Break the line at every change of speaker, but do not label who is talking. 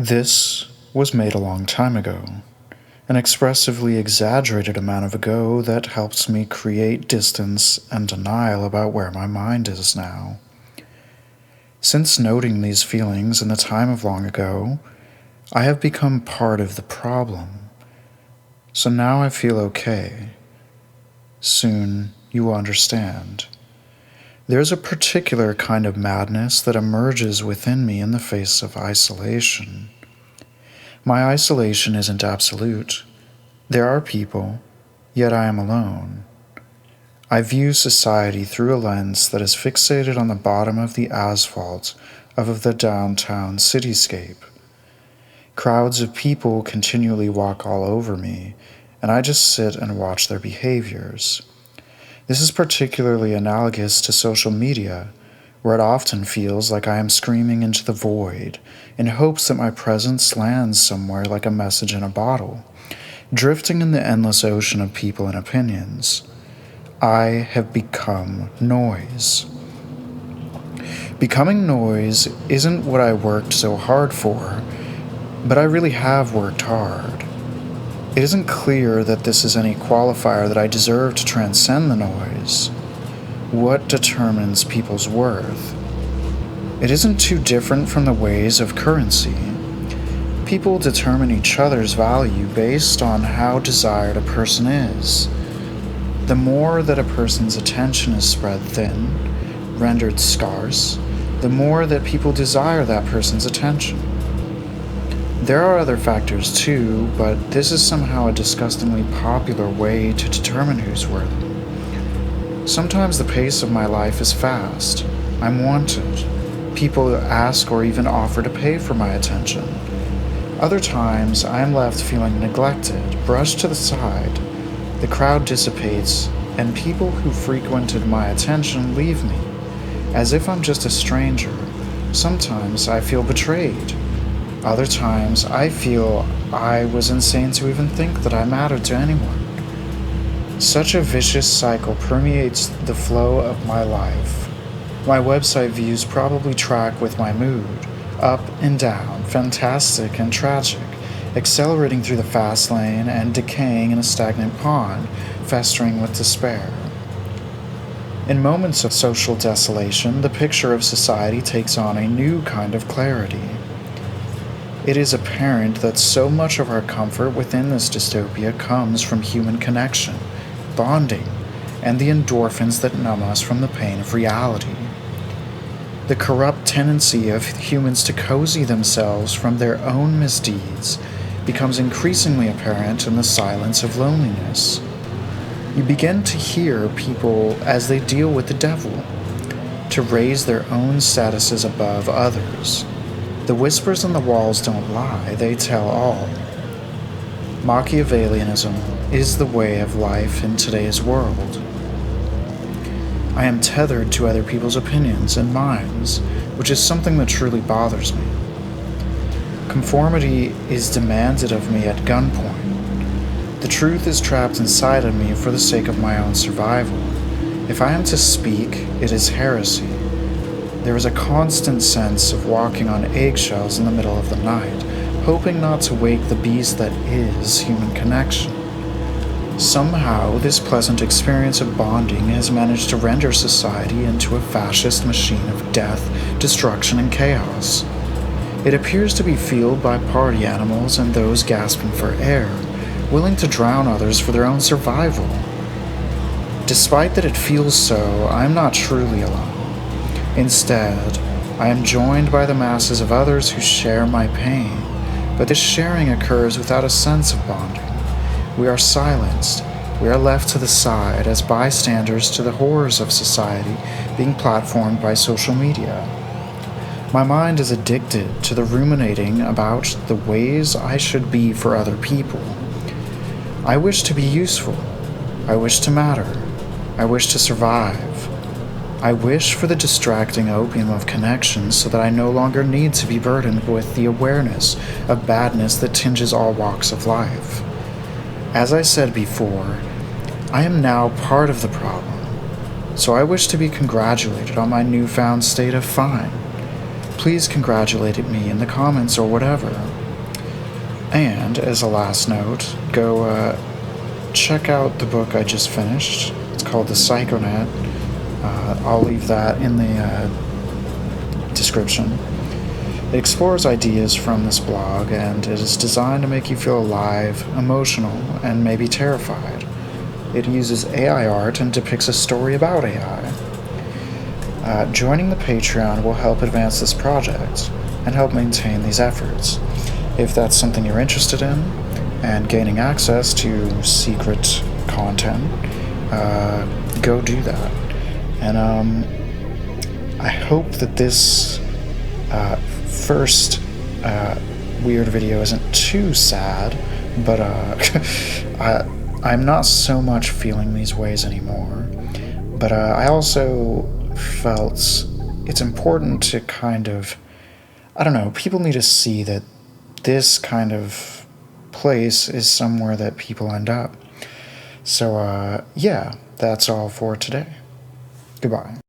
This was made a long time ago, an expressively exaggerated amount of ago that helps me create distance and denial about where my mind is now. Since noting these feelings in the time of long ago, I have become part of the problem. So now I feel okay. Soon you will understand. There's a particular kind of madness that emerges within me in the face of isolation. My isolation isn't absolute. There are people, yet I am alone. I view society through a lens that is fixated on the bottom of the asphalt of the downtown cityscape. Crowds of people continually walk all over me, and I just sit and watch their behaviors. This is particularly analogous to social media, where it often feels like I am screaming into the void in hopes that my presence lands somewhere like a message in a bottle, drifting in the endless ocean of people and opinions. I have become noise. Becoming noise isn't what I worked so hard for, but I really have worked hard. It isn't clear that this is any qualifier that I deserve to transcend the noise. What determines people's worth? It isn't too different from the ways of currency. People determine each other's value based on how desired a person is. The more that a person's attention is spread thin, rendered scarce, the more that people desire that person's attention. There are other factors too, but this is somehow a disgustingly popular way to determine who's worthy. Sometimes the pace of my life is fast. I'm wanted. People ask or even offer to pay for my attention. Other times, I am left feeling neglected, brushed to the side. The crowd dissipates, and people who frequented my attention leave me, as if I'm just a stranger. Sometimes I feel betrayed. Other times, I feel I was insane to even think that I mattered to anyone. Such a vicious cycle permeates the flow of my life. My website views probably track with my mood, up and down, fantastic and tragic, accelerating through the fast lane and decaying in a stagnant pond, festering with despair. In moments of social desolation, the picture of society takes on a new kind of clarity. It is apparent that so much of our comfort within this dystopia comes from human connection, bonding, and the endorphins that numb us from the pain of reality. The corrupt tendency of humans to cozy themselves from their own misdeeds becomes increasingly apparent in the silence of loneliness. You begin to hear people as they deal with the devil, to raise their own statuses above others. The whispers on the walls don't lie, they tell all. Machiavellianism is the way of life in today's world. I am tethered to other people's opinions and minds, which is something that truly bothers me. Conformity is demanded of me at gunpoint. The truth is trapped inside of me for the sake of my own survival. If I am to speak, it is heresy. There is a constant sense of walking on eggshells in the middle of the night, hoping not to wake the beast that is human connection. Somehow, this pleasant experience of bonding has managed to render society into a fascist machine of death, destruction, and chaos. It appears to be fueled by party animals and those gasping for air, willing to drown others for their own survival. Despite that it feels so, I am not truly alone. Instead, I am joined by the masses of others who share my pain, but this sharing occurs without a sense of bonding. We are silenced. We are left to the side as bystanders to the horrors of society being platformed by social media. My mind is addicted to the ruminating about the ways I should be for other people. I wish to be useful. I wish to matter. I wish to survive. I wish for the distracting opium of connection so that I no longer need to be burdened with the awareness of badness that tinges all walks of life. As I said before, I am now part of the problem, so I wish to be congratulated on my newfound state of fine. Please congratulate me in the comments or whatever. And as a last note, go check out the book I just finished. It's called The Psychonet. I'll leave that in the description. It explores ideas from this blog, and it is designed to make you feel alive, emotional, and maybe terrified. It uses AI art and depicts a story about AI. Joining the Patreon will help advance this project and help maintain these efforts. If that's something you're interested in, and gaining access to secret content, go do that. And I hope that this first weird video isn't too sad, but I'm not so much feeling these ways anymore. But I also felt it's important to kind of, I don't know, people need to see that this kind of place is somewhere that people end up. So, yeah, that's all for today. Goodbye.